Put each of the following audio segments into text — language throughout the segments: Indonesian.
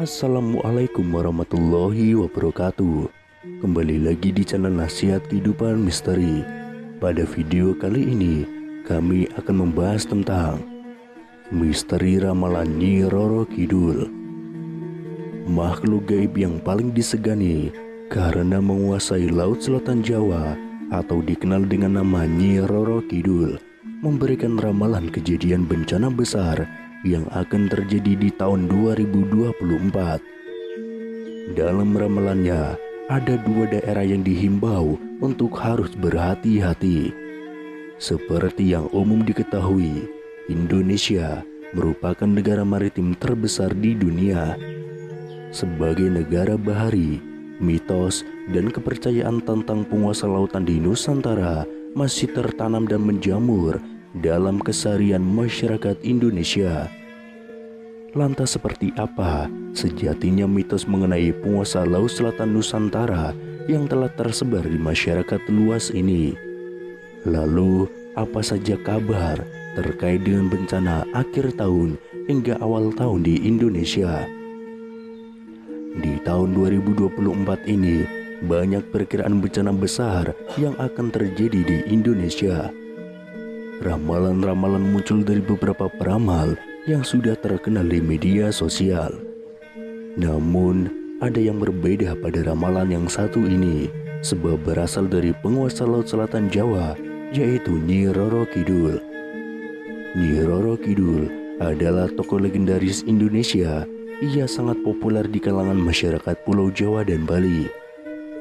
Assalamualaikum warahmatullahi wabarakatuh. Kembali lagi di channel Nasihat Kehidupan Misteri. Pada video kali ini kami akan membahas tentang misteri ramalan Nyi Roro Kidul. Makhluk gaib yang paling disegani karena menguasai Laut Selatan Jawa atau dikenal dengan nama Nyi Roro Kidul memberikan ramalan kejadian bencana besar yang akan terjadi di tahun 2024. Dalam ramalannya, ada dua daerah yang dihimbau untuk harus berhati-hati. Seperti yang umum diketahui, Indonesia merupakan negara maritim terbesar di dunia. Sebagai negara bahari, mitos dan kepercayaan tentang penguasa lautan di Nusantara masih tertanam dan menjamur dalam keseharian masyarakat Indonesia. Lantas seperti apa sejatinya mitos mengenai penguasa Laut Selatan Nusantara yang telah tersebar di masyarakat luas ini? Lalu apa saja kabar terkait dengan bencana akhir tahun hingga awal tahun di Indonesia? Di tahun 2024 ini banyak perkiraan bencana besar yang akan terjadi di Indonesia. Ramalan-ramalan muncul dari beberapa peramal yang sudah terkenal di media sosial. Namun, ada yang berbeda pada ramalan yang satu ini, sebab berasal dari penguasa Laut Selatan Jawa, yaitu Nyi Roro Kidul. Nyi Roro Kidul adalah tokoh legendaris Indonesia. Ia sangat populer di kalangan masyarakat Pulau Jawa dan Bali.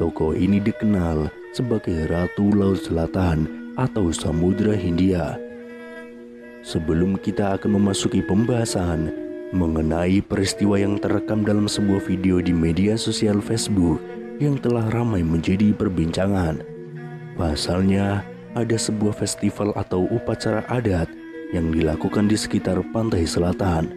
Tokoh ini dikenal sebagai Ratu Laut Selatan atau Samudra Hindia. Sebelum kita akan memasuki pembahasan mengenai peristiwa yang terekam dalam sebuah video di media sosial Facebook yang telah ramai menjadi perbincangan. Pasalnya, ada sebuah festival atau upacara adat yang dilakukan di sekitar pantai selatan.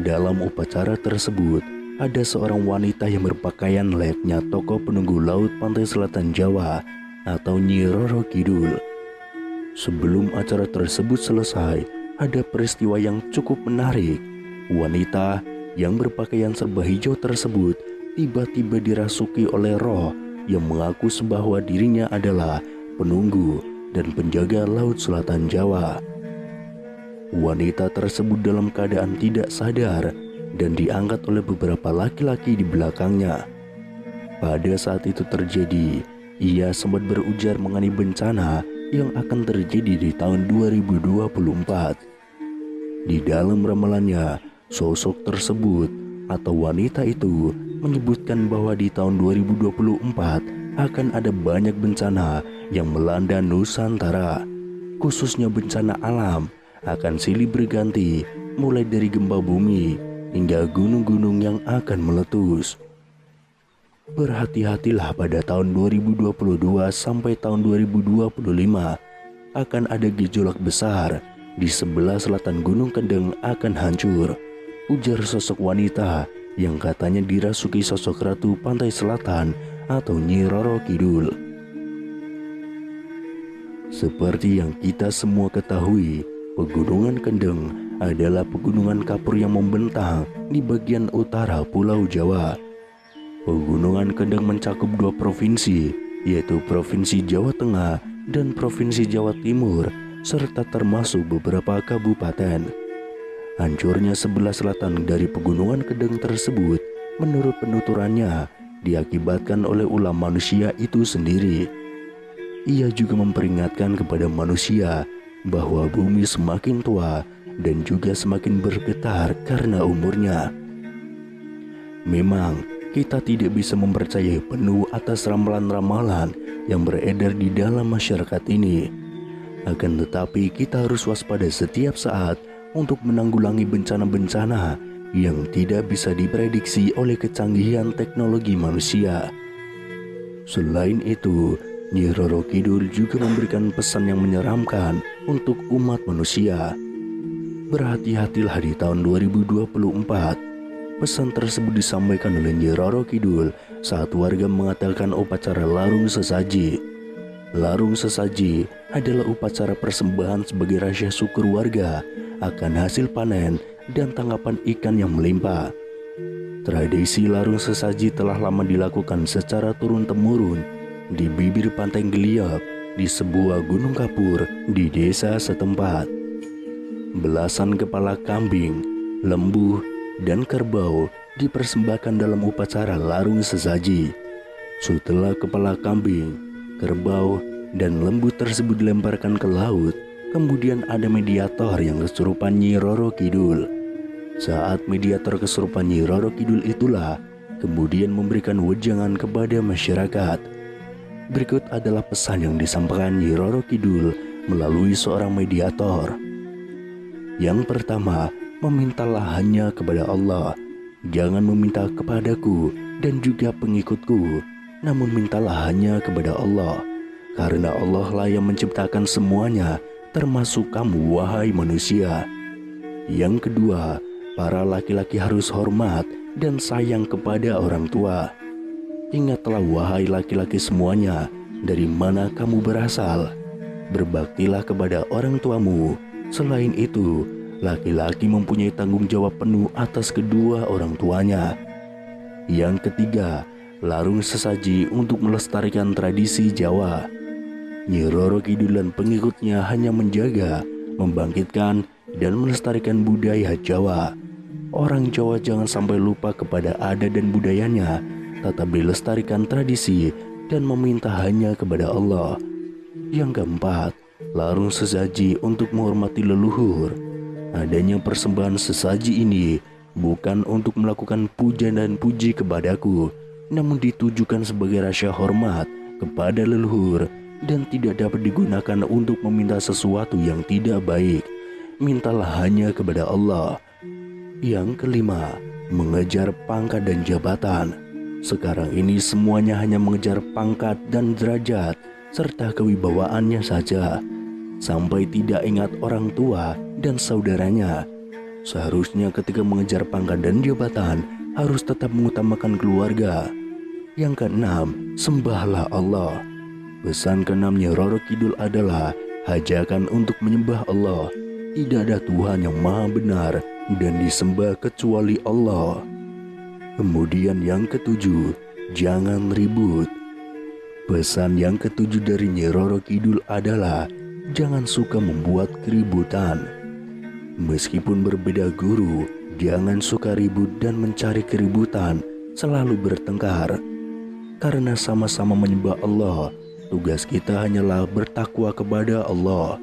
Dalam upacara tersebut, ada seorang wanita yang berpakaian layaknya tokoh penunggu laut pantai selatan Jawa atau Nyi Roro Kidul. Sebelum acara tersebut selesai, ada peristiwa yang cukup menarik. Wanita yang berpakaian serba hijau tersebut tiba-tiba dirasuki oleh roh yang mengaku bahwa dirinya adalah penunggu dan penjaga Laut Selatan Jawa. Wanita tersebut dalam keadaan tidak sadar dan diangkat oleh beberapa laki-laki di belakangnya. Pada saat itu terjadi, ia sempat berujar mengenai bencana yang akan terjadi di tahun 2024. Di dalam ramalannya, sosok tersebut atau wanita itu menyebutkan bahwa di tahun 2024 akan ada banyak bencana yang melanda Nusantara. Khususnya bencana alam akan silih berganti, mulai dari gempa bumi hingga gunung-gunung yang akan meletus. Berhati-hatilah pada tahun 2022 sampai tahun 2025 akan ada gejolak besar. Di sebelah selatan Gunung Kendeng akan hancur, ujar sosok wanita yang katanya dirasuki sosok Ratu Pantai Selatan atau Nyi Roro Kidul. Seperti yang kita semua ketahui, Pegunungan Kendeng adalah pegunungan kapur yang membentang di bagian utara Pulau Jawa. Pegunungan Kendeng mencakup dua provinsi, yaitu Provinsi Jawa Tengah dan Provinsi Jawa Timur, serta termasuk beberapa kabupaten. Hancurnya sebelah selatan dari Pegunungan Kendeng tersebut, menurut penuturannya, diakibatkan oleh ulah manusia itu sendiri. Ia juga memperingatkan kepada manusia bahwa bumi semakin tua dan juga semakin bergetar karena umurnya. Memang, kita tidak bisa mempercayai penuh atas ramalan-ramalan yang beredar di dalam masyarakat ini. Akan tetapi kita harus waspada setiap saat untuk menanggulangi bencana-bencana yang tidak bisa diprediksi oleh kecanggihan teknologi manusia. Selain itu, Nyi Roro Kidul juga memberikan pesan yang menyeramkan untuk umat manusia. Berhati-hatilah di tahun 2024. Pesan tersebut disampaikan oleh Nyi Roro Kidul saat warga mengatakan upacara larung sesaji. Larung sesaji adalah upacara persembahan sebagai rasa syukur warga akan hasil panen dan tangkapan ikan yang melimpah. Tradisi larung sesaji telah lama dilakukan secara turun-temurun di bibir pantai Geliat di sebuah gunung kapur di desa setempat. Belasan kepala kambing, lembu, dan kerbau dipersembahkan dalam upacara larung sesaji. Setelah kepala kambing, kerbau, dan lembu tersebut dilemparkan ke laut, kemudian ada mediator yang kesurupan Nyi Roro Kidul. Saat mediator kesurupan Nyi Roro Kidul itulah kemudian memberikan wejangan kepada masyarakat. Berikut adalah pesan yang disampaikan Nyi Roro Kidul melalui seorang mediator. Yang pertama, memintalah hanya kepada Allah. Jangan meminta kepadaku dan juga pengikutku, namun mintalah hanya kepada Allah. Karena Allah lah yang menciptakan semuanya, termasuk kamu wahai manusia. Yang kedua, para laki-laki harus hormat dan sayang kepada orang tua. Ingatlah wahai laki-laki semuanya, dari mana kamu berasal. Berbaktilah kepada orang tuamu. Selain itu, laki-laki mempunyai tanggung jawab penuh atas kedua orang tuanya. Yang ketiga, larung sesaji untuk melestarikan tradisi Jawa. Nyi Roro Kidul dan pengikutnya hanya menjaga, membangkitkan, dan melestarikan budaya Jawa. Orang Jawa jangan sampai lupa kepada adat dan budayanya, tetap dilestarikan tradisi dan meminta hanya kepada Allah. Yang keempat, larung sesaji untuk menghormati leluhur. Adanya persembahan sesaji ini bukan untuk melakukan puja dan puji kepadaku, namun ditujukan sebagai rasa hormat kepada leluhur dan tidak dapat digunakan untuk meminta sesuatu yang tidak baik. Mintalah hanya kepada Allah. Yang kelima, mengejar pangkat dan jabatan. Sekarang ini semuanya hanya mengejar pangkat dan derajat serta kewibawaannya saja, sampai tidak ingat orang tua dan saudaranya. Seharusnya ketika mengejar pangkat dan jabatan harus tetap mengutamakan keluarga. Yang keenam, sembahlah Allah. Pesan keenamnya Roro Kidul adalah hajakan untuk menyembah Allah. Tidak ada Tuhan yang maha benar dan disembah kecuali Allah. Kemudian yang ketujuh, jangan ribut. Pesan yang ketujuh dari Nyi Roro Kidul adalah jangan suka membuat keributan. Meskipun berbeda guru, jangan suka ribut dan mencari keributan, selalu bertengkar. Karena sama-sama menyembah Allah, tugas kita hanyalah bertakwa kepada Allah.